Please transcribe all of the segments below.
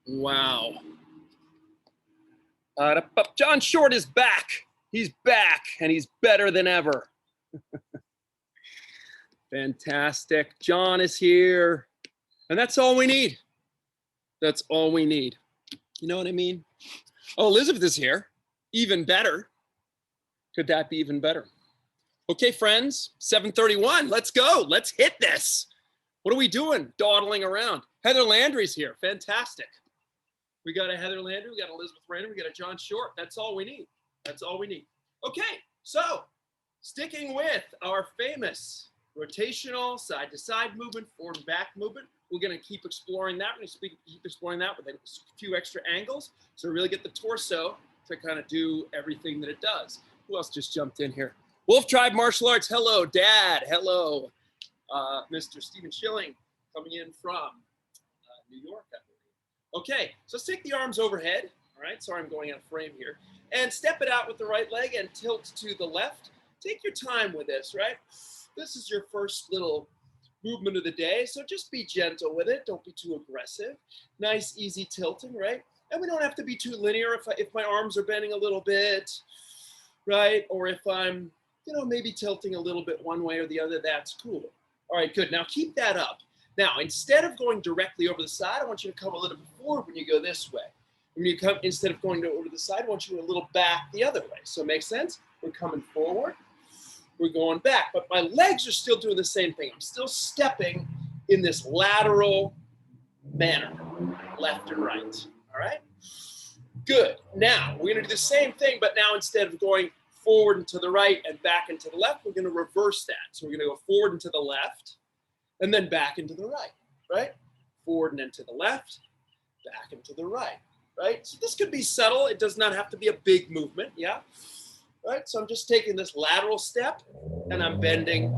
Wow. John Short is back. He's back, and he's better than ever. Fantastic. John is here. And that's all we need. That's all we need. You know what I mean? Oh, Elizabeth is here. Even better. Could that be even better? Okay, friends, 7:31. Let's go. Let's hit this. What are we doing? Dawdling around. Heather Landry's here. Fantastic. We got a Heather Landry. We got Elizabeth Rainer. We got a John Short. That's all we need. That's all we need. Okay, so sticking with our famous rotational side-to-side movement, forward and back movement. We're going to keep exploring that. We're going to keep exploring that with a few extra angles. So really get the torso to kind of do everything that it does. Who else just jumped in here? Wolf Tribe Martial Arts. Hello, Dad. Hello, Mr. Stephen Schilling coming in from New York, I believe. Okay, so let's take the arms overhead. All right, sorry I'm going out of frame here. And step it out with the right leg and tilt to the left. Take your time with this, right? This is your first little movement of the day, so just be gentle with it. Don't be too aggressive. Nice, easy tilting, right? And we don't have to be too linear if my arms are bending a little bit, right? Or if I'm, maybe tilting a little bit one way or the other, that's cool. All right, good. Now keep that up. Now, instead of going directly over the side, I want you to come a little bit forward when you go this way. When you come, instead of going over to the side, I want you to go a little back the other way. So it makes sense? We're coming forward. We're going back, but my legs are still doing the same thing. I'm still stepping in this lateral manner, left and right, all right? Good. Now, we're gonna do the same thing, but now instead of going forward and to the right and back and to the left, we're gonna reverse that. So we're gonna go forward and to the left, and then back and to the right, right? Forward and then to the left, back and to the right, right? So this could be subtle. It does not have to be a big movement, yeah? Right, so I'm just taking this lateral step and I'm bending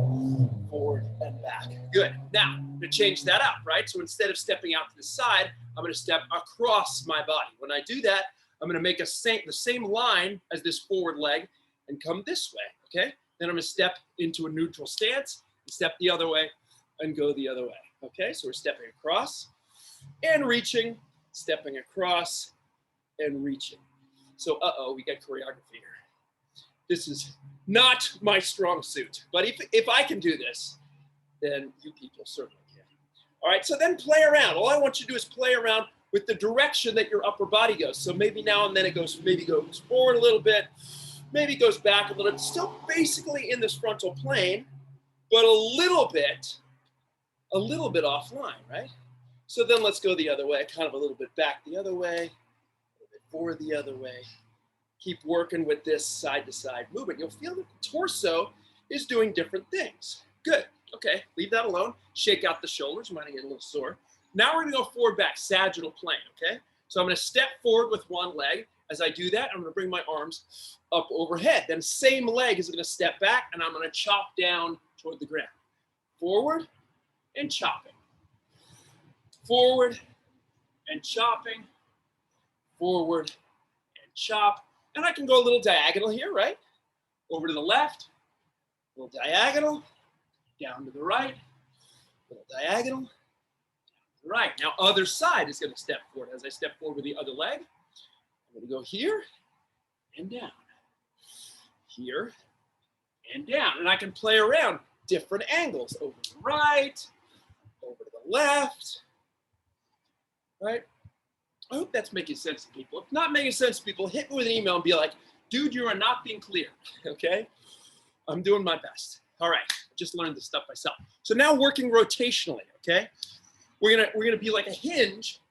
forward and back. Good. Now, I'm going to change that up, right? So instead of stepping out to the side, I'm going to step across my body. When I do that, I'm going to make the same line as this forward leg and come this way, okay? Then I'm going to step into a neutral stance, step the other way, and go the other way, okay? So we're stepping across and reaching, stepping across and reaching. So, we got choreography here. This is not my strong suit, but if I can do this, then you people certainly can. All right, so then play around. All I want you to do is play around with the direction that your upper body goes. So maybe now and then it goes forward a little bit, maybe goes back a little bit, still basically in this frontal plane, but a little bit offline, right? So then let's go the other way, kind of a little bit back the other way, a little bit forward the other way. Keep working with this side-to-side movement. You'll feel that the torso is doing different things. Good. Okay, leave that alone. Shake out the shoulders. You might get a little sore. Now we're going to go forward back, sagittal plane, okay? So I'm going to step forward with one leg. As I do that, I'm going to bring my arms up overhead. Then same leg is going to step back, and I'm going to chop down toward the ground. Forward and chopping. Forward and chopping. Forward and chop. And I can go a little diagonal here, right? Over to the left, a little diagonal, down to the right, a little diagonal, down to the right. Now, other side is going to step forward. As I step forward with the other leg, I'm going to go here and down, here and down. And I can play around different angles, over to the right, over to the left, right? I hope that's making sense to people. If not making sense to people, hit me with an email and be like, dude, you are not being clear, okay? I'm doing my best. All right, just learned this stuff myself. So now working rotationally, okay? We're gonna be like a hinge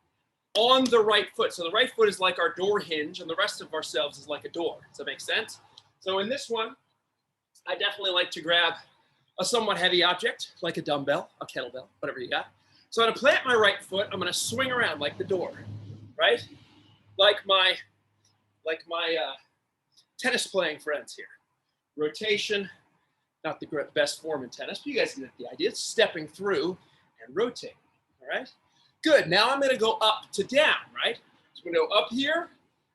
on the right foot. So the right foot is like our door hinge and the rest of ourselves is like a door. Does that make sense? So in this one, I definitely like to grab a somewhat heavy object, like a dumbbell, a kettlebell, whatever you got. So I'm gonna plant my right foot, I'm gonna swing around like the door. Right? Like my tennis playing friends here. Rotation, not the best form in tennis, but you guys get the idea. It's stepping through and rotating, all right? Good, now I'm gonna go up to down, right? So I'm gonna go up here,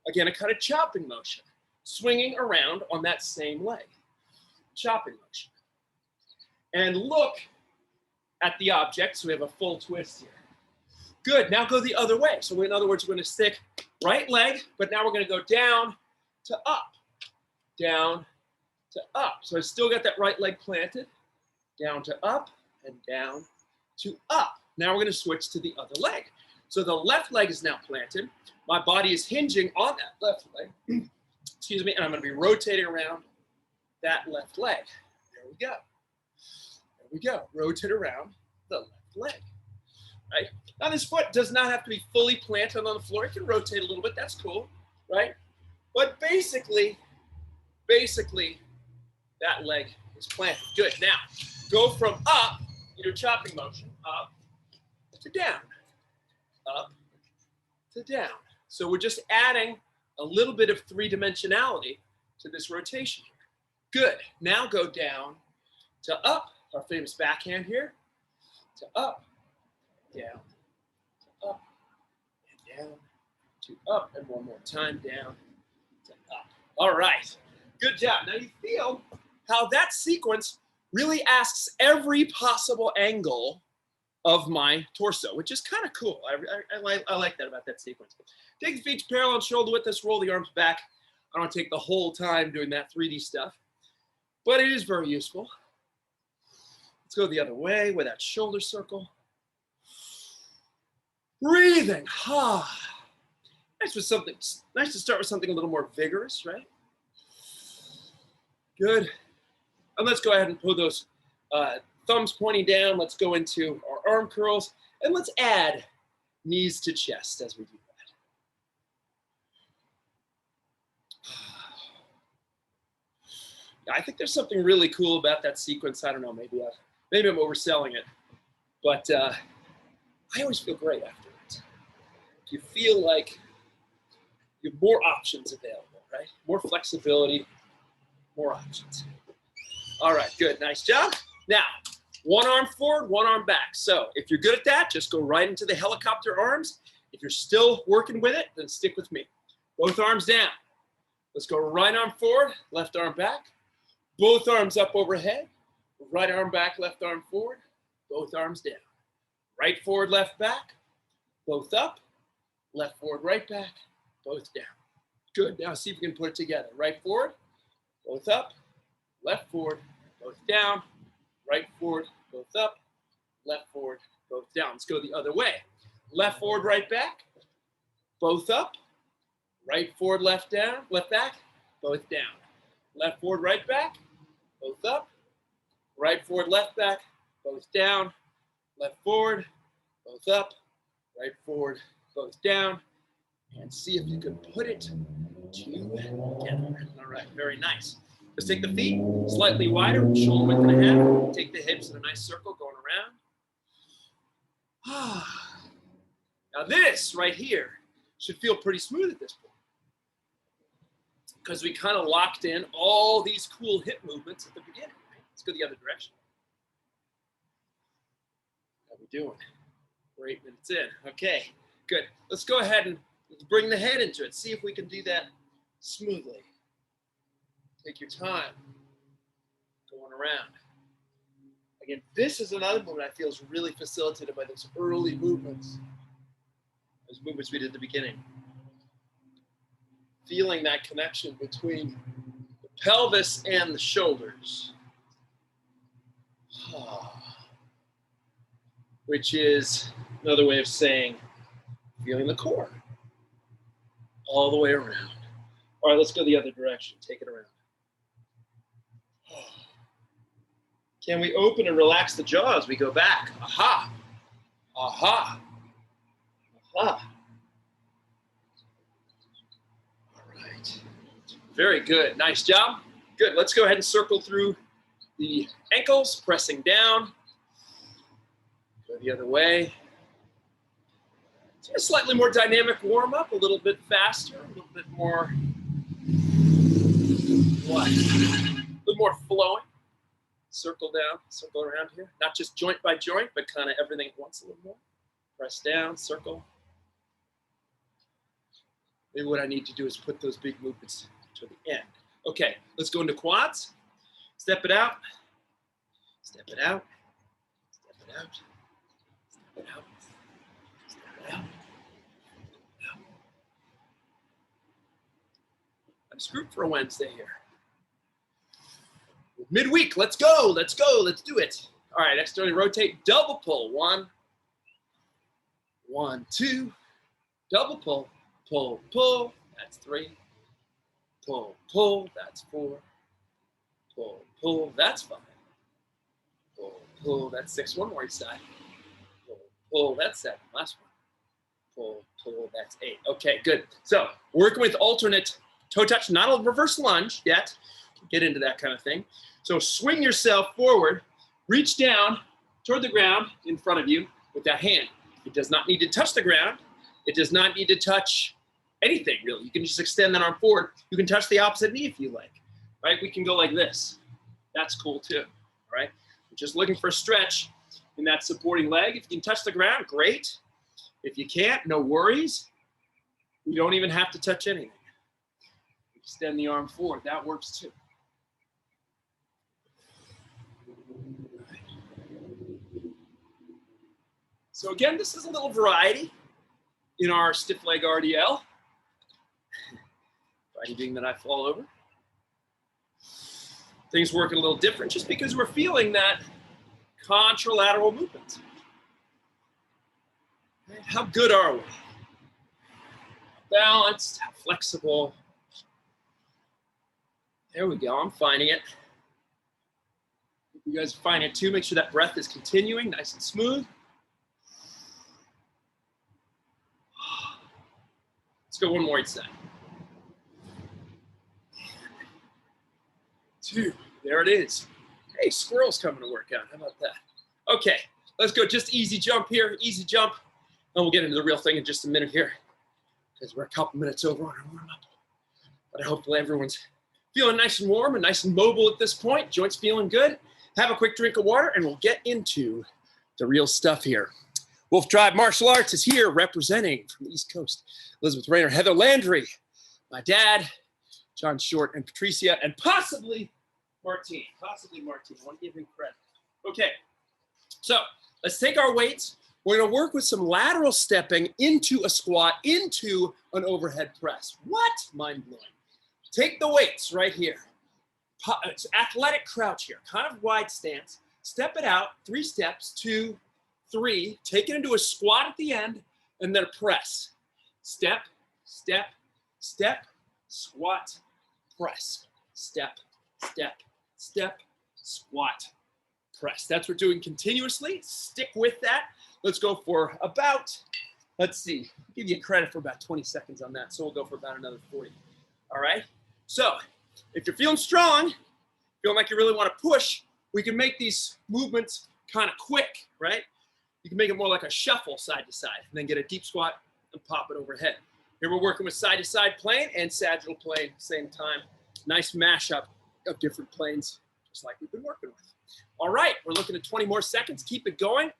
again, a kind of chopping motion, swinging around on that same leg, chopping motion. And look at the object, so we have a full twist here. Good, now go the other way. So in other words, we're gonna stick right leg, but now we're gonna go down to up, down to up. So I still got that right leg planted, down to up and down to up. Now we're gonna switch to the other leg. So the left leg is now planted. My body is hinging on that left leg, excuse me, and I'm gonna be rotating around that left leg. There we go. There we go, rotate around the left leg, right? Now this foot does not have to be fully planted on the floor. It can rotate a little bit, that's cool, right? But basically, that leg is planted. Good, now, go from up, in your chopping motion, up to down, up to down. So we're just adding a little bit of three-dimensionality to this rotation here. Good, now go down to up, our famous backhand here, to up, down, to up, and down, to up, and one more time, down, to up. All right, good job. Now you feel how that sequence really asks every possible angle of my torso, which is kind of cool. I like that about that sequence. Take the feet parallel, shoulder width, let's roll the arms back. I don't want to take the whole time doing that 3D stuff, but it is very useful. Let's go the other way with that shoulder circle. Breathing. Nice to start with something a little more vigorous, right? Good. And let's go ahead and pull those thumbs pointing down. Let's go into our arm curls, and let's add knees to chest as we do that. I think there's something really cool about that sequence. I don't know, maybe I'm overselling it, but I always feel great afterwards. You feel like you have more options available, right? More flexibility, more options. All right, good, nice job. Now, one arm forward, one arm back. So if you're good at that, just go right into the helicopter arms. If you're still working with it, then stick with me. Both arms down. Let's go right arm forward, left arm back. Both arms up overhead. Right arm back, left arm forward. Both arms down. Right forward, left back. Both up. Left forward, right back. Both down. Good, now see if we can put it together. Right forward, both up. Left forward, both down. Right forward, both up. Left forward, both down. Let's go the other way. Left forward, right back. Both up. Right forward, left down, left back. Both down. Left forward, right back. Both up. Right forward, left back. Both down. Left forward, both up. Right forward, both down. And see if you can put it together. All right, very nice. Let's take the feet slightly wider, shoulder width and a half. Take the hips in a nice circle going around. Now this right here should feel pretty smooth at this point, because we kind of locked in all these cool hip movements at the beginning. Right? Let's go the other direction. How we doing? We're 8 minutes in. Okay, good. Let's go ahead and let's bring the head into it. See if we can do that smoothly. Take your time going around. Again, this is another movement I feel is really facilitated by those early movements. Those movements we did at the beginning. Feeling that connection between the pelvis and the shoulders. Which is another way of saying feeling the core all the way around. All right, let's go the other direction. Take it around. Can we open and relax the jaw as we go back? Aha. Aha. Aha. All right. Very good. Nice job. Good. Let's go ahead and circle through the ankles, pressing down. Go the other way. So a slightly more dynamic warm up, a little bit faster, a little bit more, what? A little more flowing. Circle down, circle around here. Not just joint by joint, but kind of everything at once a little more. Press down, circle. Maybe what I need to do is put those big movements to the end. Okay, let's go into quads. Step it out. Step it out. Step it out. Step it out. Step This group for a Wednesday here. Midweek, let's go, let's go, let's do it. All right, externally rotate, double pull. 1, 1, 2, double pull, pull, pull, that's 3. Pull, pull, that's 4. Pull, pull, that's 5. Pull, pull, that's 6. One more each side. Pull, pull, that's 7. Last one. Pull, pull, that's 8. Okay, good. So working with alternate toe touch, not a reverse lunge yet. Get into that kind of thing. So swing yourself forward, reach down toward the ground in front of you with that hand. It does not need to touch the ground. It does not need to touch anything, really. You can just extend that arm forward. You can touch the opposite knee if you like, right? We can go like this. That's cool too, all right? We're just looking for a stretch in that supporting leg. If you can touch the ground, great. If you can't, no worries. You don't even have to touch anything. Extend the arm forward. That works too. So again, this is a little variety in our stiff leg RDL. Variety being that I fall over. Things work a little different just because we're feeling that contralateral movement. How good are we? Balanced, how flexible. There we go, I'm finding it. You guys are finding it too. Make sure that breath is continuing, nice and smooth. Let's go one more each side. 2, there it is. Hey, squirrel's coming to work out, how about that? Okay, let's go, just easy jump here, easy jump. And we'll get into the real thing in just a minute here because we're a couple minutes over on our warm up. But hopefully everyone's feeling nice and warm and nice and mobile at this point. Joints feeling good. Have a quick drink of water and we'll get into the real stuff here. Wolf Tribe Martial Arts is here representing from the East Coast. Elizabeth Rayner, Heather Landry, my dad, John Short, and Patricia, and possibly Martine. Possibly Martine. I want to give him credit. Okay, so let's take our weights. We're going to work with some lateral stepping into a squat, into an overhead press. What? Mind-blowing. Take the weights right here. It's athletic crouch here, kind of wide stance. Step it out, 3 steps, 2, 3. Take it into a squat at the end, and then a press. Step, step, step, squat, press. Step, step, step, squat, press. That's what we're doing continuously. Stick with that. Let's go for about, let's see, I'll give you credit for about 20 seconds on that. So we'll go for about another 40. All right. So if you're feeling strong, feeling like you really want to push, we can make these movements kind of quick, right? You can make it more like a shuffle side to side and then get a deep squat and pop it overhead. Here we're working with side to side plane and sagittal plane at the same time. Nice mashup of different planes, just like we've been working with. All right, we're looking at 20 more seconds. Keep it going.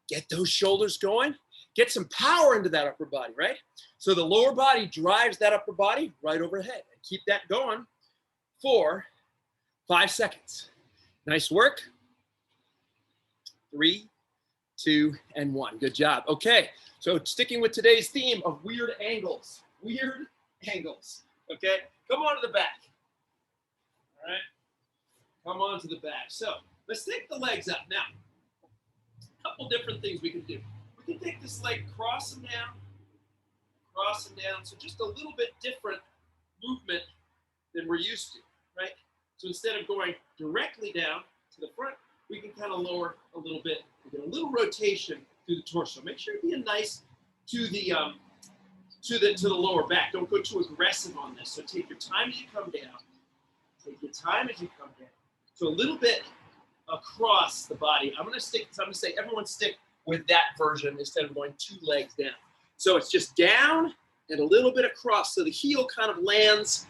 Get those shoulders going. Get some power into that upper body, right? So the lower body drives that upper body right overhead. And keep that going for 5 seconds. Nice work. 3, 2, and 1. Good job. Okay, so sticking with today's theme of weird angles. Weird angles. Okay, come on to the back. All right, come on to the back. So let's take the legs up now. Couple different things we can do. We can take this leg cross and down, so just a little bit different movement than we're used to, right? So instead of going directly down to the front, we can kind of lower a little bit. We get a little rotation through the torso. Make sure you're being nice to the lower back. Don't go too aggressive on this. So take your time as you come down. Take your time as you come down. So a little bit across the body. I'm gonna say everyone stick with that version instead of going 2 legs down. So it's just down and a little bit across. So the heel kind of lands,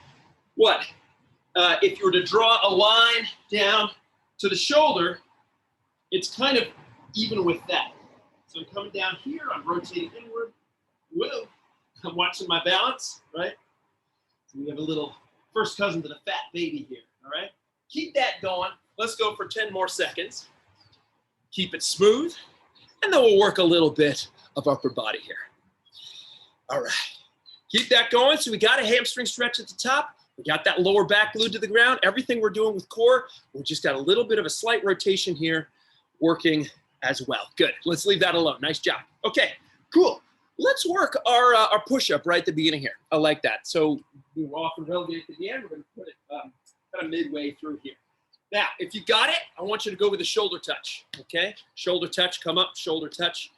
what? If you were to draw a line down to the shoulder, it's kind of even with that. So I'm coming down here, I'm rotating inward. Whoa, I'm watching my balance, right? So we have a little first cousin to the fat baby here, all right? Keep that going. Let's go for 10 more seconds. Keep it smooth, and then we'll work a little bit of upper body here. All right, keep that going. So we got a hamstring stretch at the top. We got that lower back glued to the ground. Everything we're doing with core, we just got a little bit of a slight rotation here working as well. Good. Let's leave that alone. Nice job. Okay, cool. Let's work our push-up right at the beginning here. I like that. So we were often relegated to the end. We're going to put it kind of midway through here. Now, if you got it, I want you to go with a shoulder touch, okay? Shoulder touch, come up, shoulder touch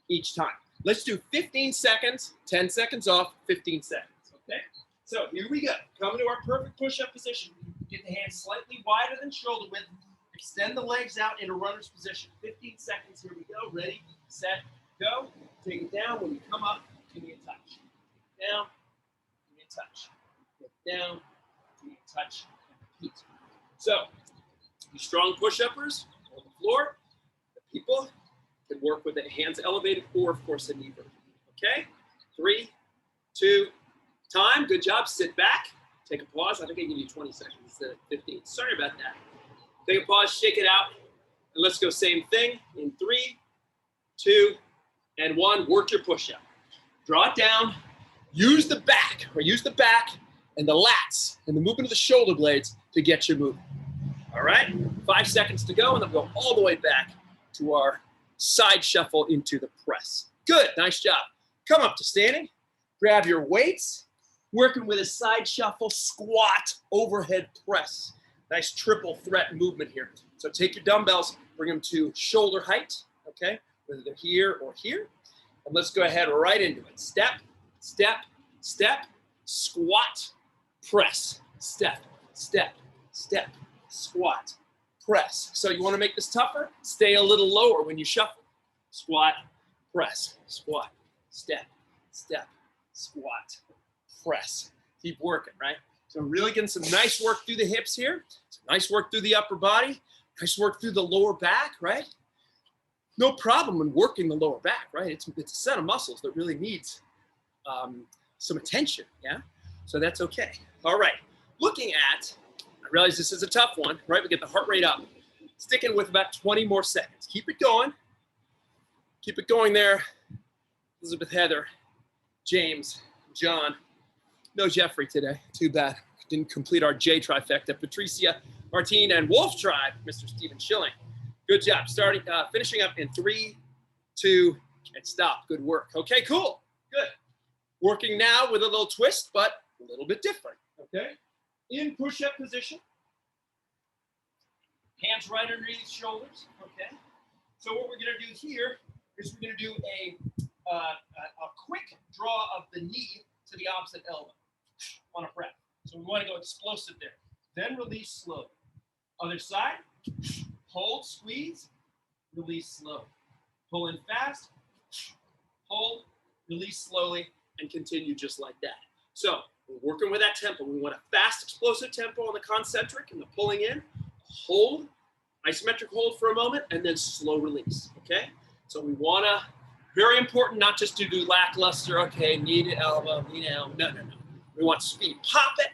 each time. Let's do 15 seconds, 10 seconds off, 15 seconds, okay? So here we go. Coming to our perfect push-up position. Get the hands slightly wider than shoulder width. Extend the legs out in a runner's position. 15 seconds, here we go. Ready, set, go. Take it down. When you come up, give me a touch. Down, give me a touch. Get down, give me a touch, and repeat. So, you strong push-uppers on the floor, the people can work with the hands elevated or, of course, a knee version. Okay? 3, 2, time. Good job. Sit back. Take a pause. I think I give you 20 seconds instead of 15. Sorry about that. Take a pause. Shake it out. And let's go same thing in 3, 2, and 1. Work your push-up. Draw it down. Use the back and the lats and the movement of the shoulder blades to get you moving. All right, 5 seconds to go, and then we'll go all the way back to our side shuffle into the press. Good, nice job. Come up to standing, grab your weights, working with a side shuffle, squat, overhead press. Nice triple threat movement here. So take your dumbbells, bring them to shoulder height, okay, whether they're here or here. And let's go ahead right into it. Step, step, step, squat, press, step, step, step, squat, press. So you want to make this tougher? Stay a little lower when you shuffle. Squat, press, squat, step, step, squat, press. Keep working, right? So really getting some nice work through the hips here. Some nice work through the upper body. Nice work through the lower back, right? No problem in working the lower back, right? It's a set of muscles that really needs some attention, yeah? So that's okay. All right, looking at, I realize this is a tough one, right? We get the heart rate up. Sticking with about 20 more seconds. Keep it going. Keep it going there. Elizabeth, Heather, James, John. No Jeffrey today. Too bad. Didn't complete our J trifecta. Patricia, Martine, and Wolf Tribe, Mr. Stephen Schilling. Good job. Finishing up in 3, 2, and stop. Good work. Okay, cool. Good. Working now with a little twist, but a little bit different. Okay? In push-up position. Hands right underneath shoulders. Okay? So what we're going to do here is we're going to do a quick draw of the knee to the opposite elbow on a breath. So we want to go explosive there. Then release slowly. Other side. Hold, squeeze, release slowly. Pull in fast, hold, release slowly, and continue just like that. So we're working with that tempo. We want a fast, explosive tempo on the concentric and the pulling in. Hold, isometric hold for a moment, and then slow release, okay? So we want to, very important not just to do lackluster, okay, knee to elbow, knee to elbow. No, no, no. We want speed. Pop it,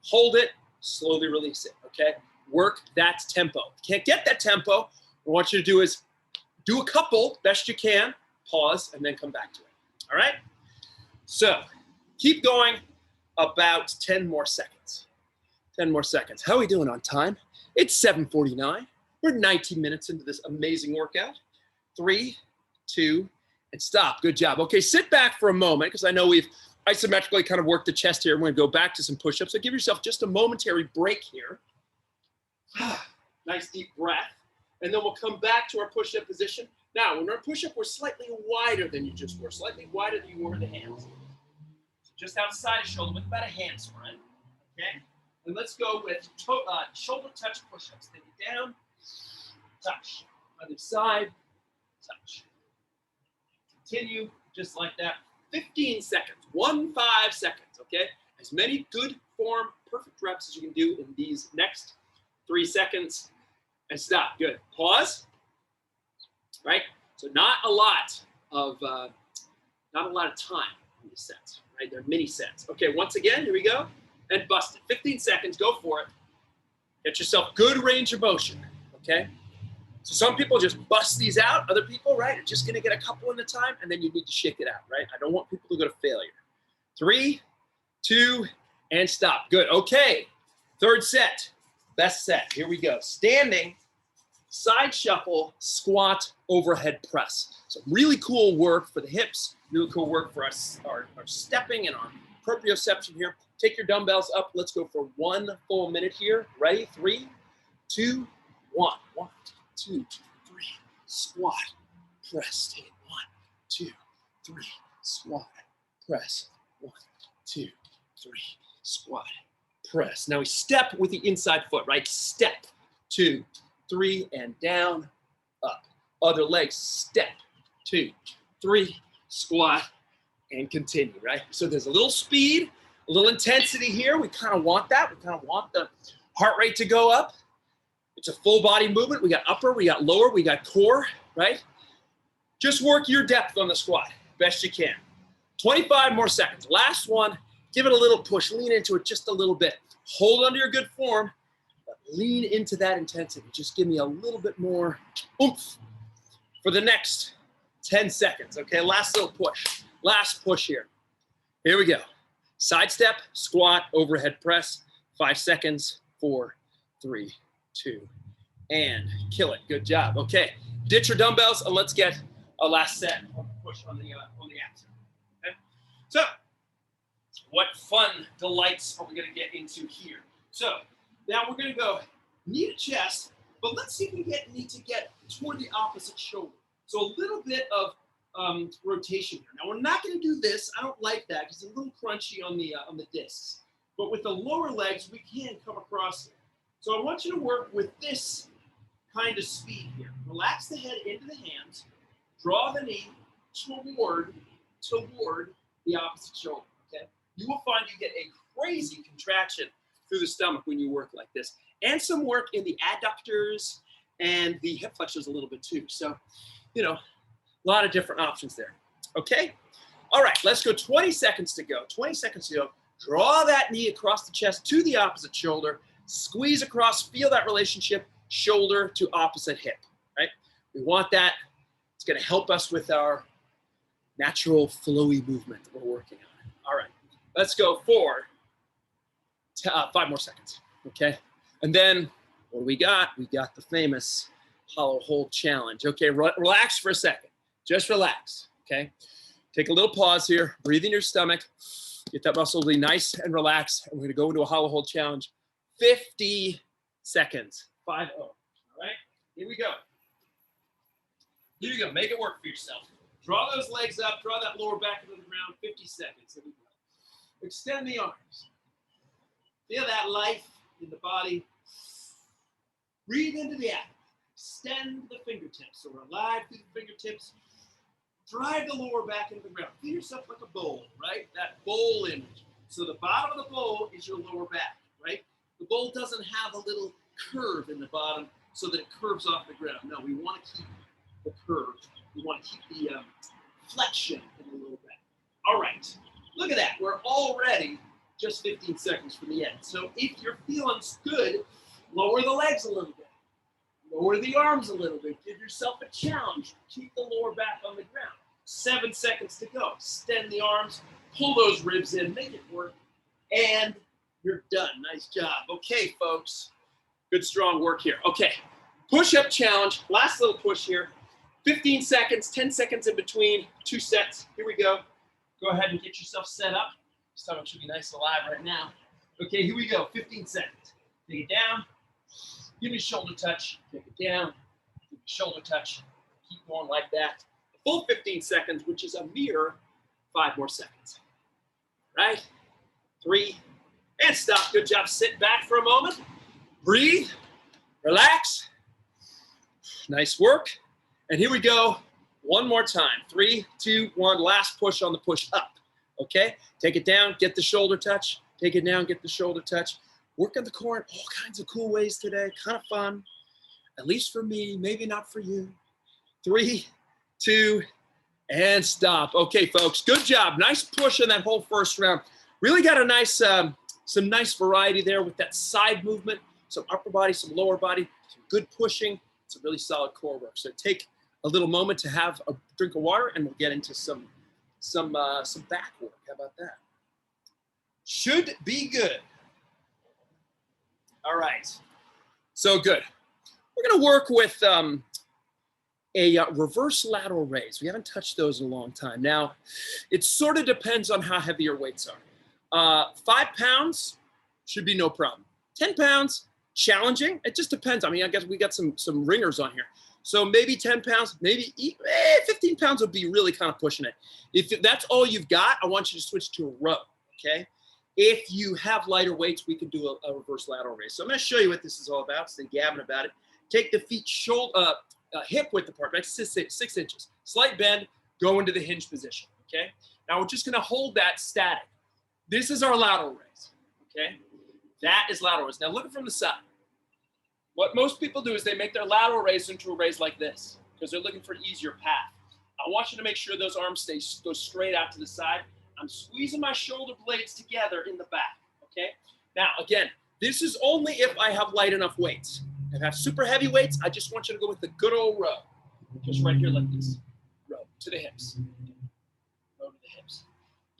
hold it, slowly release it, okay? Work that tempo. Can't get that tempo, what I want you to do is do a couple, best you can, pause, and then come back to it. All right? So keep going about 10 more seconds. 10 more seconds. How are we doing on time? It's 7:49. We're 19 minutes into this amazing workout. 3, 2, and stop. Good job. Okay, sit back for a moment because I know we've isometrically kind of worked the chest here. We're going to go back to some push-ups. So give yourself just a momentary break here. Nice deep breath. And then we'll come back to our push-up position. Now, when we're push-up, we're slightly wider than you just were. Slightly wider than you were in the hands. So just outside of shoulder with about a hand spread. Okay? And let's go with shoulder touch push-ups. Take it down, touch. Other side, touch. Continue just like that. 15 seconds. 15 seconds, okay? As many good form, perfect reps as you can do in these next 3 seconds, and stop. Good. Pause. Right. So not a lot of time in these sets. Right. They're mini sets. Okay. Once again, here we go. And bust it. 15 seconds. Go for it. Get yourself good range of motion. Okay. So some people just bust these out. Other people, right, are just going to get a couple in a time, and then you need to shake it out. Right. I don't want people to go to failure. 3, 2, and stop. Good. Okay. Third set. Best set. Here we go. Standing, side shuffle, squat, overhead press. So really cool work for the hips. Really cool work for us, our stepping and our proprioception here. Take your dumbbells up. Let's go for 1 full minute here. Ready? 3, 2, 1. 1, 2, 3. Squat, press. Take it. 1, 2, 3. Squat, press. 1, 2, 3. Squat, press. Now we step with the inside foot, right? Step, 2, 3, and down, up. Other leg, step, 2, 3, squat, and continue, right? So there's a little speed, a little intensity here. We kind of want that. We kind of want the heart rate to go up. It's a full body movement. We got upper, we got lower, we got core, right? Just work your depth on the squat, best you can. 25 more seconds. Last one, give it a little push, lean into it just a little bit. Hold under your good form, but lean into that intensity. Just give me a little bit more oomph for the next 10 seconds, okay? Last little push, last push here. Here we go. Side step, squat, overhead press, 5 seconds, 4, 3, 2, and kill it. Good job. Okay, ditch your dumbbells and let's get a last set of push on the abs. Okay, so what fun delights are we going to get into here? So now we're going to go knee to chest, but let's see if we need to get toward the opposite shoulder. So a little bit of rotation here. Now we're not going to do this. I don't like that because it's a little crunchy on the discs. But with the lower legs, we can come across it. So I want you to work with this kind of speed here. Relax the head into the hands. Draw the knee toward the opposite shoulder. Okay. You will find you get a crazy contraction through the stomach when you work like this, and some work in the adductors and the hip flexors a little bit too. So, you know, a lot of different options there. Okay. All right. Let's go. 20 seconds to go. 20 seconds to go. Draw that knee across the chest to the opposite shoulder. Squeeze across. Feel that relationship. Shoulder to opposite hip. Right. We want that. It's going to help us with our natural flowy movement that we're working on. All right. Let's go for 5 more seconds. Okay. And then what do we got? We got the famous hollow hold challenge. Okay. Relax for a second. Just relax. Okay. Take a little pause here. Breathe in your stomach. Get that muscle really nice and relaxed. And we're going to go into a hollow hold challenge. 50 seconds. 5-0. All right. Here we go. Here you go. Make it work for yourself. Draw those legs up. Draw that lower back into the ground. 50 seconds. Here we go. Extend the arms. Feel that life in the body. Breathe into the abdomen. Extend the fingertips. So we're alive through the fingertips. Drive the lower back into the ground. Feel yourself like a bowl, right? That bowl image. So the bottom of the bowl is your lower back, right? The bowl doesn't have a little curve in the bottom so that it curves off the ground. No, we want to keep the curve. We want to keep the flexion in the lower back. All right. Look at that. We're already just 15 seconds from the end. So if you're feeling good, lower the legs a little bit. Lower the arms a little bit. Give yourself a challenge. Keep the lower back on the ground. 7 seconds to go. Extend the arms. Pull those ribs in. Make it work. And you're done. Nice job. Okay, folks. Good, strong work here. Okay. Push-up challenge. Last little push here. 15 seconds. 10 seconds in between. 2 sets. Here we go. Go ahead and get yourself set up. Stomach should be nice and alive right now. Okay, here we go. 15 seconds. Take it down. Give me a shoulder touch. Take it down. Give me a shoulder touch. Keep going like that. A full 15 seconds, which is a mere 5 more seconds. Right? 3, and stop. Good job. Sit back for a moment. Breathe. Relax. Nice work. And here we go. One more time. 3, 2, 1. Last push on the push up. Okay? Take it down. Get the shoulder touch. Take it down. Get the shoulder touch. Work on the core in all kinds of cool ways today. Kind of fun. At least for me. Maybe not for you. 3, 2, and stop. Okay, folks. Good job. Nice push in that whole first round. Really got a nice, some nice variety there with that side movement. Some upper body, some lower body. Some good pushing. Some really solid core work. So take a little moment to have a drink of water, and we'll get into some back work. How about that? Should be good. All right. So good. We're going to work with a reverse lateral raise. We haven't touched those in a long time. Now, it sort of depends on how heavy your weights are. 5 pounds should be no problem. 10 pounds, challenging. It just depends. I mean, I guess we got some ringers on here. So maybe 10 pounds, maybe 15 pounds would be really kind of pushing it. If that's all you've got, I want you to switch to a row, okay? If you have lighter weights, we can do a reverse lateral raise. So I'm going to show you what this is all about. Stay gabbing about it. Take the feet hip width apart, right? 6 inches. Slight bend, go into the hinge position, okay? Now we're just going to hold that static. This is our lateral raise, okay? That is lateral raise. Now look from the side. What most people do is they make their lateral raise into a raise like this because they're looking for an easier path. I want you to make sure those arms go straight out to the side. I'm squeezing my shoulder blades together in the back, okay? Now, again, this is only if I have light enough weights. If I have super heavy weights, I just want you to go with the good old row. Just right here like this. Row to the hips. Row to the hips.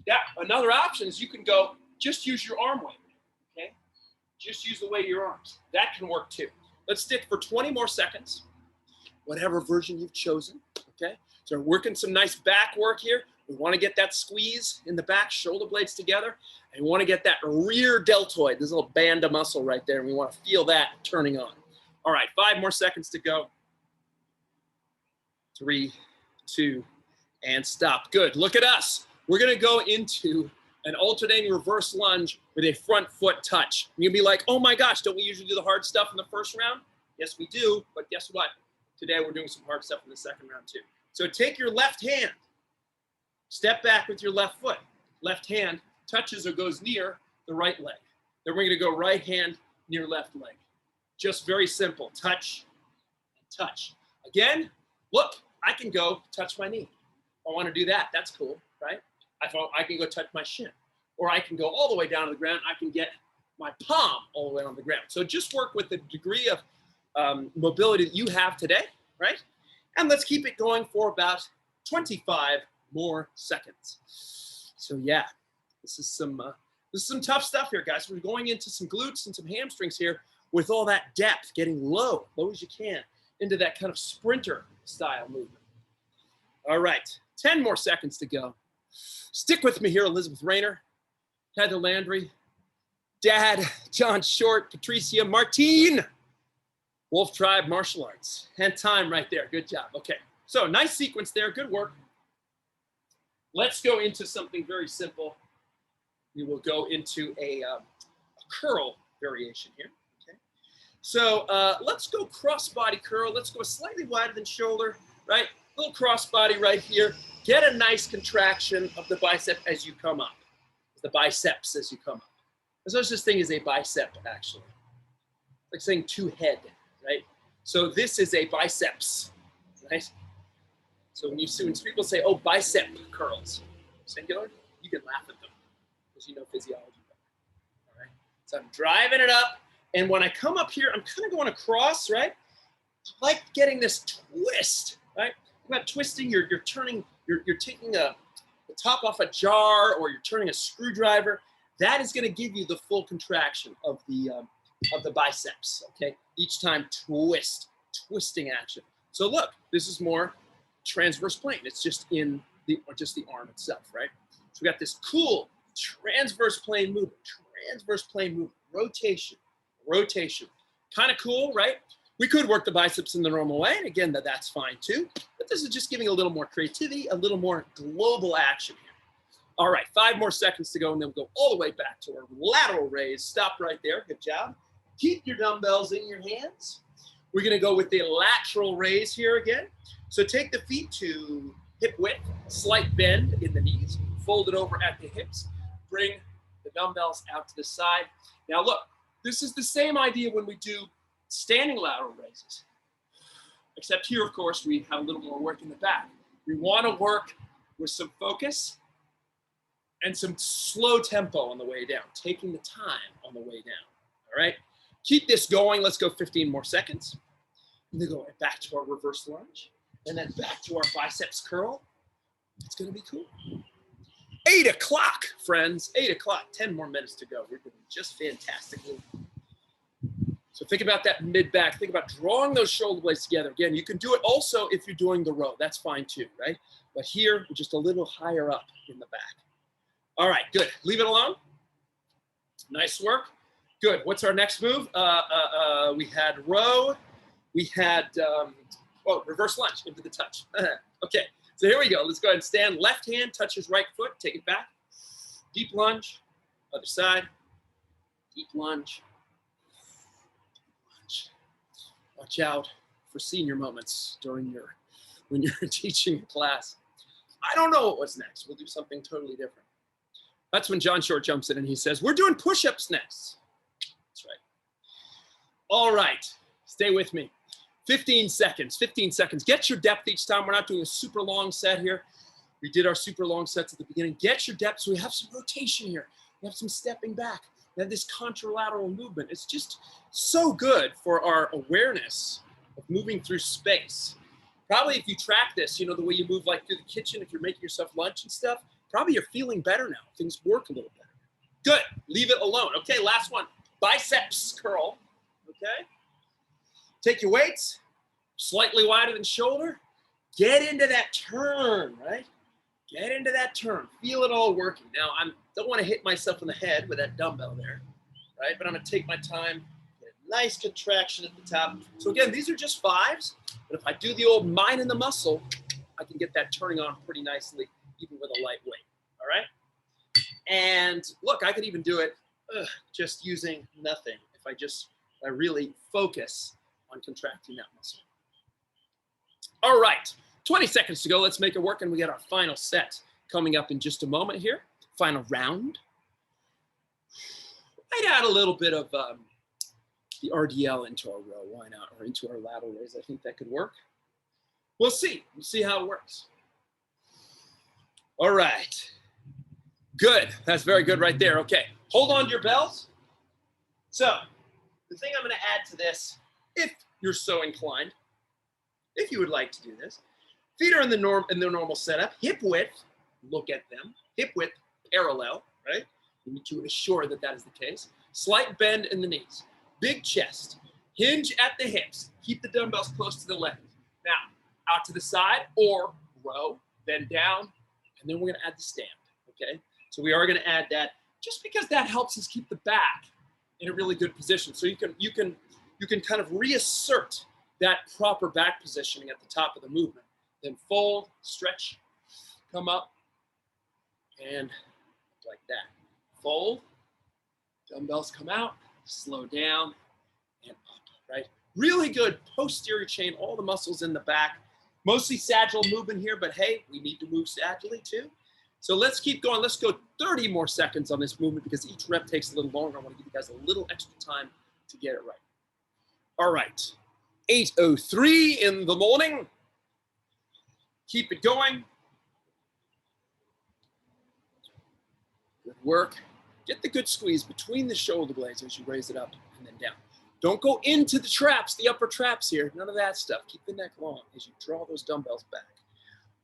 Yeah, another option is you can go, just use your arm weight, okay? Just use the weight of your arms. That can work too. Let's stick for 20 more seconds, whatever version you've chosen, okay? So we're working some nice back work here. We want to get that squeeze in the back, shoulder blades together, and we want to get that rear deltoid, this little band of muscle right there, and we want to feel that turning on. All right, 5 more seconds to go. 3, 2, and stop. Good, look at us. We're gonna go into an alternating reverse lunge with a front foot touch. You'll be like, oh my gosh, don't we usually do the hard stuff in the first round? Yes, we do, but guess what? Today we're doing some hard stuff in the second round too. So take your left hand, step back with your left foot. Left hand touches or goes near the right leg. Then we're gonna go right hand near left leg. Just very simple, touch and touch. Again, look, I can go touch my knee. I wanna do that, that's cool, right? I can go touch my shin, or I can go all the way down to the ground. I can get my palm all the way on the ground. So just work with the degree of mobility that you have today, right? And let's keep it going for about 25 more seconds. So yeah, this is some tough stuff here, guys. We're going into some glutes and some hamstrings here with all that depth, getting low as you can, into that kind of sprinter style movement. All right, 10 more seconds to go. Stick with me here, Elizabeth Rayner, Heather Landry, Dad, John Short, Patricia Martine, Wolf Tribe Martial Arts. And time right there. Good job. Okay, so nice sequence there. Good work. Let's go into something very simple. We will go into a curl variation here. Okay, so let's go cross body curl. Let's go slightly wider than shoulder, right? A little cross body right here. Get a nice contraction of the bicep as you come up. The biceps as you come up. There's no such thing as a bicep, actually. It's like saying two head, right? So this is a biceps, right? So when people say, oh, bicep curls, singular, you can laugh at them because you know physiology better, all right? So I'm driving it up, and when I come up here, I'm kind of going across, right? I like getting this twist, right? I'm not twisting, you're turning, you're taking the top off a jar, or you're turning a screwdriver. That is going to give you the full contraction of the biceps, okay? Each time twisting action. So look, this is more transverse plane. It's just in the arm itself, right? So we got this cool transverse plane movement, rotation. Kind of cool, right? We could work the biceps in the normal way, and again, that's fine too. But this is just giving a little more creativity, a little more global action here. All right, 5 more seconds to go, and then we'll go all the way back to our lateral raise. Stop right there, good job. Keep your dumbbells in your hands. We're gonna go with the lateral raise here again. So take the feet to hip width, slight bend in the knees, fold it over at the hips, bring the dumbbells out to the side. Now look, this is the same idea when we do standing lateral raises, except here, of course, we have a little more work in the back. We want to work with some focus and some slow tempo on the way down, taking the time on the way down, all right? Keep this going. Let's go 15 more seconds. And then go back to our reverse lunge, and then back to our biceps curl. It's going to be cool. 8 o'clock, friends. 8 o'clock. 10 more minutes to go. We're doing just fantastically. So think about that mid-back. Think about drawing those shoulder blades together. Again, you can do it also if you're doing the row. That's fine too, right? But here, we're just a little higher up in the back. All right, good. Leave it alone. Nice work. Good. What's our next move? We had row. We had, reverse lunge into the touch. Okay, so here we go. Let's go ahead and stand. Left hand touches right foot. Take it back. Deep lunge. Other side. Deep lunge. Watch out for senior moments during when you're teaching a class. I don't know what's next. We'll do something totally different. That's when John Short jumps in and he says, we're doing push-ups next. That's right. All right, stay with me. 15 seconds, 15 seconds. Get your depth each time. We're not doing a super long set here. We did our super long sets at the beginning. Get your depth so we have some rotation here. We have some stepping back. We have this contralateral movement. It's just so good for our awareness of moving through space. Probably if you track this, you know, the way you move like through the kitchen, if you're making yourself lunch and stuff, probably you're feeling better now. Things work a little better. Good. Leave it alone. Okay, last one. Biceps curl. Okay. Take your weights, slightly wider than shoulder. Get into that turn, right? Get into that turn. Feel it all working. Now, I don't want to hit myself in the head with that dumbbell there, right? But I'm going to take my time, get a nice contraction at the top. So again, these are just 5s, but if I do the old mind and the muscle, I can get that turning on pretty nicely, even with a light weight, all right? And look, I could even do it just using nothing if I really focus on contracting that muscle. All right. 20 seconds to go. Let's make it work. And we got our final set coming up in just a moment here. Final round. I'd add a little bit of the RDL into our row. Why not? Or into our lateral raise. I think that could work. We'll see. We'll see how it works. All right. Good. That's very good right there. Okay. Hold on to your bells. So the thing I'm going to add to this, if you're so inclined, if you would like to do this, feet are in the normal setup. Hip width, look at them. Hip width parallel, right? You need to assure that that is the case. Slight bend in the knees. Big chest. Hinge at the hips. Keep the dumbbells close to the legs. Now, out to the side or row, bend down, and then we're going to add the stand, okay? So we are going to add that just because that helps us keep the back in a really good position. So you can kind of reassert that proper back positioning at the top of the movement. Then fold, stretch, come up, and like that. Fold, dumbbells come out, slow down, and up, right? Really good posterior chain, all the muscles in the back. Mostly sagittal movement here, but hey, we need to move sagittally too. So let's keep going. Let's go 30 more seconds on this movement because each rep takes a little longer. I want to give you guys a little extra time to get it right. All right, 8:03 in the morning. Keep it going. Good work. Get the good squeeze between the shoulder blades as you raise it up and then down. Don't go into the traps, the upper traps here. None of that stuff. Keep the neck long as you draw those dumbbells back.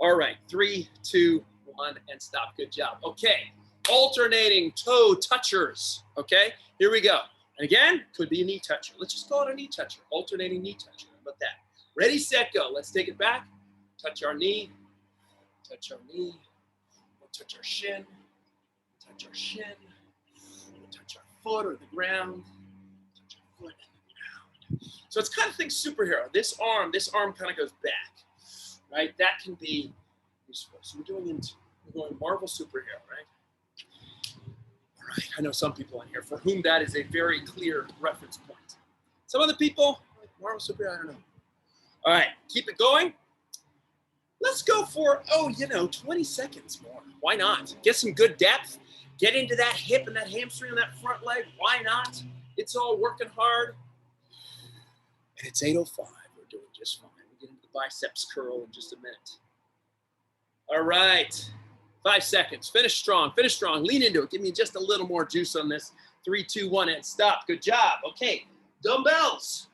All right, 3, 2, 1, and stop. Good job. Okay, alternating toe touchers. Okay, here we go. And again, could be a knee toucher. Let's just call it a knee toucher. Alternating knee toucher. How about that? Ready, set, go. Let's take it back. Touch our knee. Touch our knee. We'll touch our shin. Touch our shin. We'll touch our foot or the ground. Touch our foot and the ground. So it's kind of think superhero. This arm kind of goes back, right? That can be useful. So we're going Marvel superhero, right? All right. I know some people in here for whom that is a very clear reference point. Some other people, like Marvel superhero, I don't know. All right, keep it going. Let's go for, 20 seconds more. Why not? Get some good depth. Get into that hip and that hamstring and that front leg. Why not? It's all working hard. And it's 8:05. We're doing just fine. We'll get into the biceps curl in just a minute. All right. 5 seconds. Finish strong. Finish strong. Lean into it. Give me just a little more juice on this. 3, 2, 1, and stop. Good job. Okay. Dumbbells.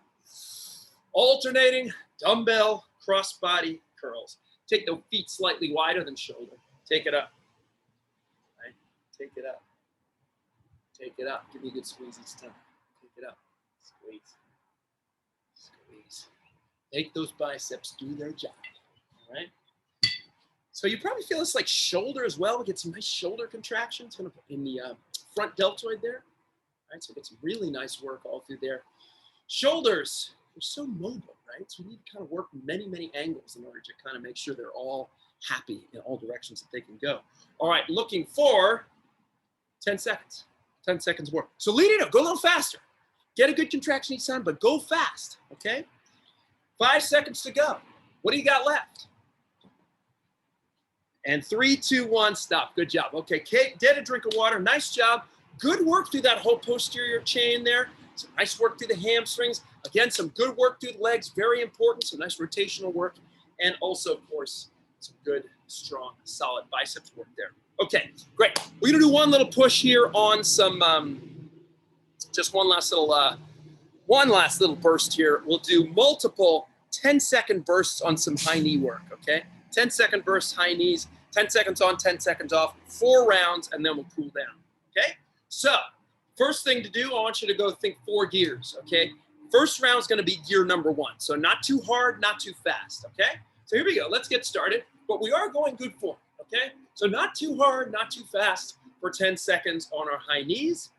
Alternating dumbbell crossbody curls. Take the feet slightly wider than shoulder. Take it up. Take it up. Take it up. Give me a good squeeze each time. Take it up. Squeeze. Squeeze. Make those biceps do their job. All right? So you probably feel this like shoulder as well. Get some nice shoulder contractions kind of in the front deltoid there. All right, so get some really nice work all through there. Shoulders, they're so mobile, right? So we need to kind of work many, many angles in order to kind of make sure they're all happy in all directions that they can go. All right, looking for 10 seconds. 10 seconds work. So lead it up, go a little faster. Get a good contraction each time, but go fast, okay? 5 seconds to go. What do you got left? And 3, 2, 1, stop. Good job. Okay, Kate, get a drink of water. Nice job. Good work through that whole posterior chain there. Some nice work through the hamstrings. Again, some good work through the legs. Very important. Some nice rotational work. And also, of course, some good, strong, solid biceps work there. Okay, great. We're going to do one little push here on some, just one last little burst here. We'll do multiple 10-second bursts on some high knee work, okay? 10-second bursts, high knees, 10 seconds on, 10 seconds off, 4 rounds, and then we'll cool down, okay? So, first thing to do, I want you to go think 4 gears, okay? First round is going to be gear number 1. So not too hard, not too fast, okay? So here we go. Let's get started. But we are going good form, okay? So not too hard, not too fast for 10 seconds on our high knees.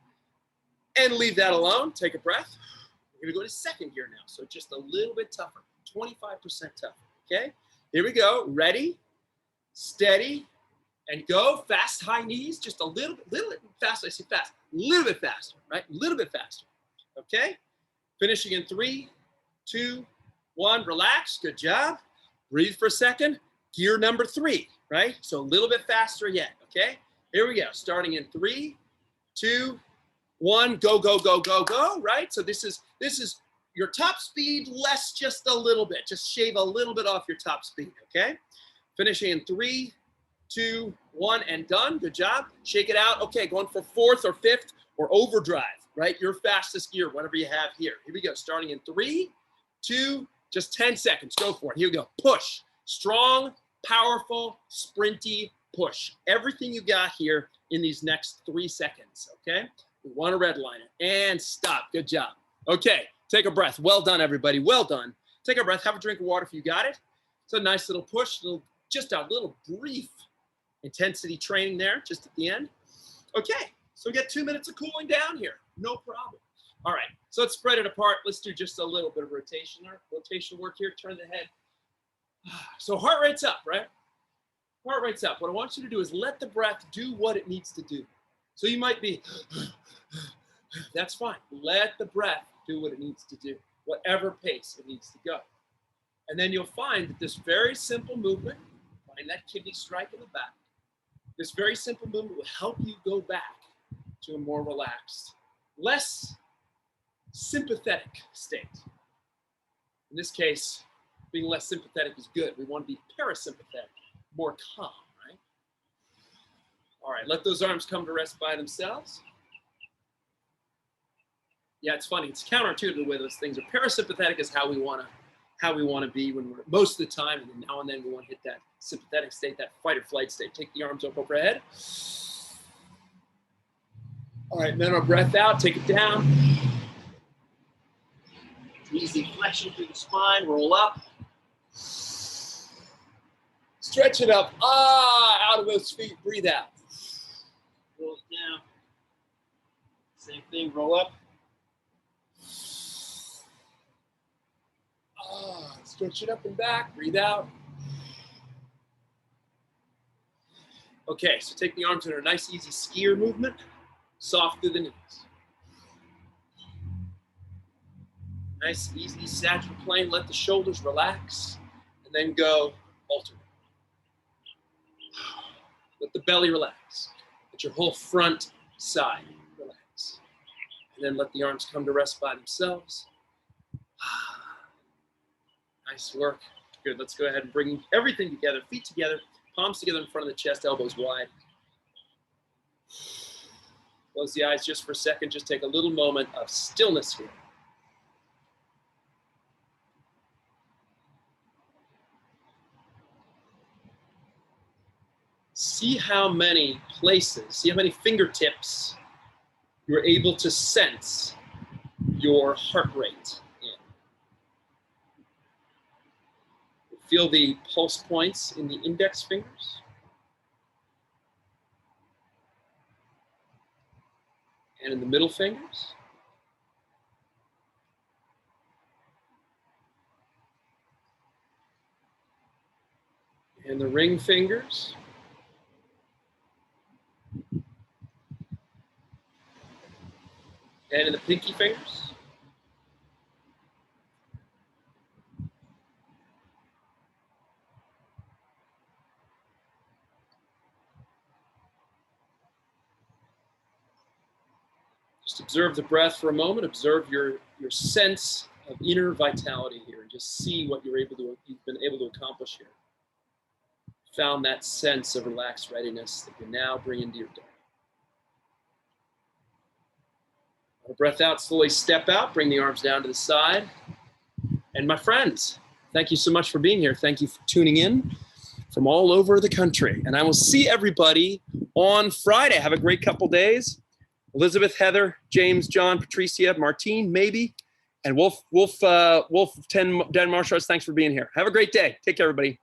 And leave that alone. Take a breath. We're going to go to second gear now. So just a little bit tougher, 25% tougher, okay? Here we go. Ready, steady, and go. Fast high knees, just a little bit fast. I say fast, a little bit faster, right? A little bit faster, okay? Finishing in 3, 2, 1. Relax. Good job. Breathe for a second. Gear number 3, right? So a little bit faster yet, okay? Here we go. Starting in 3, 2, 1. Go, go, go, go, go, right? So this is your top speed, less just a little bit. Just shave a little bit off your top speed, okay? Finishing in 3, 2, 1, and done. Good job. Shake it out. Okay, going for 4th or 5th or overdrive, right? Your fastest gear, whatever you have here. Here we go. Starting in 3, 2, just 10 seconds. Go for it. Here we go. Push. Strong, powerful, sprinty push. Everything you got here in these next 3 seconds, okay? We want to redline it. And stop. Good job. Okay, take a breath. Well done, everybody. Well done. Take a breath. Have a drink of water if you got it. It's a nice little push, just a little brief intensity training there just at the end. Okay, so we get 2 minutes of cooling down here. No problem. All right, so let's spread it apart. Let's do just a little bit of rotation work here. Turn the head. So heart rate's up, right? Heart rate's up. What I want you to do is let the breath do what it needs to do. So you might be, that's fine. Let the breath do what it needs to do, whatever pace it needs to go. And then you'll find that this very simple movement, find that kidney strike in the back, this very simple movement will help you go back to a more relaxed, less sympathetic state. In this case, being less sympathetic is good. We want to be parasympathetic, more calm, right? All right, let those arms come to rest by themselves. Yeah, it's funny. It's counterintuitive the way those things are. Parasympathetic is how we want to be when we're most of the time, and then now and then we want to hit that sympathetic state, that fight or flight state. Take the arms up overhead. All right, then our breath out. Take it down. Easy flexion through the spine. Roll up. Stretch it up. Out of those feet. Breathe out. Roll it down. Same thing. Roll up. Stretch it up and back. Breathe out. Okay, so take the arms in a nice, easy skier movement. Soft through the knees. Nice, easy sagittal plane. Let the shoulders relax. And then go alternate. Let the belly relax. Let your whole front side relax. And then let the arms come to rest by themselves. Nice work. Good. Let's go ahead and bring everything together. Feet together. Palms together in front of the chest. Elbows wide. Close the eyes just for a second. Just take a little moment of stillness here. see how many places, see how many fingertips you're able to sense your heart rate in. Feel the pulse points in the index fingers. And in the middle fingers. And the ring fingers. And in the pinky fingers. Just observe the breath for a moment. Observe your sense of inner vitality here. Just see what you've been able to accomplish here. Found that sense of relaxed readiness that you now bring into your day. Breath out, slowly step out, bring the arms down to the side. And my friends, thank you so much for being here. Thank you for tuning in from all over the country. And I will see everybody on Friday. Have a great couple days. Elizabeth, Heather, James, John, Patricia, Martine, maybe, and Wolf 10 Den Martial Arts, thanks for being here. Have a great day. Take care, everybody.